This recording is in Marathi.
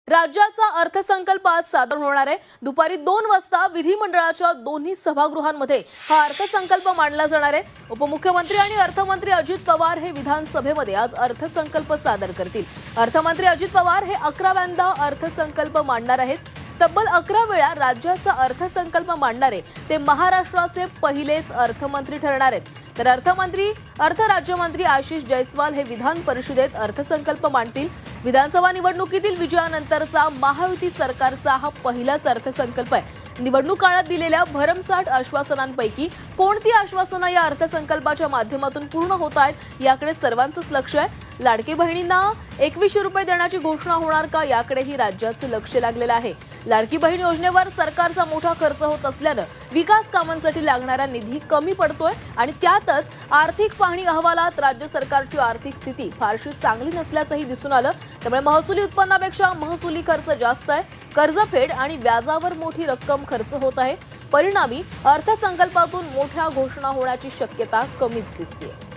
राज्याचा अर्थसंकल्प आज सादर होणार आहे। दुपारी 2 वाजता विधिमंडळाच्या दोन्ही सभागृहांमध्ये हा अर्थसंकल्प मांडला जाणार आहे। उपमुख्यमंत्री आणि अर्थमंत्री अजित पवार हे विधानसभेमध्ये आज अर्थसंकल्प सादर करतील। अर्थमंत्री अजित पवार हे 11व्यांदा अर्थसंकल्प मांडणार आहेत। तब्बल 11 वेळा राज्याचा अर्थसंकल्प मांडणारे ते महाराष्ट्राचे पहिलेच अर्थमंत्री ठरणार आहेत। तर अर्थ राज्यमंत्री आशिष जयस्वाल हे विधान परिषदेत अर्थसंकल्प मांडतील। विधानसभा निवडणुकीतील विजयानंतरचा महायुती सरकारचा हा पहिलाच अर्थसंकल्प आहे। निवडणूक काळात दिलेल्या भरमसाठ आश्वासनांपैकी कोणती आश्वासनं या अर्थसंकल्पाच्या माध्यमातून पूर्ण होत आहेत याकडे सर्वांचंच लक्ष आहे। लाडकी बहिणींना 2100 रुपये देण्याची घोषणा होणार का याकडेही राज्याचं लक्ष लागलेलं आहे। लाडकी बहीण योजनेवर सरकारचा मोठा खर्च होत असल्यानं विकास कामांसाठी लागणारा निधी कमी पडतोय आणि त्यातच आर्थिक पाहणी अहवालात राज्य सरकारची आर्थिक स्थिती फारशी चांगली नसल्याचंही दिसून आलं। त्यामुळे महसुली उत्पन्नापेक्षा महसुली खर्च जास्त आहे। कर्जफेड आणि व्याजावर मोठी रक्कम खर्च होत आहे। परिणामी अर्थसंकल्पातून मोठ्या घोषणा होण्याची शक्यता कमीच दिसते।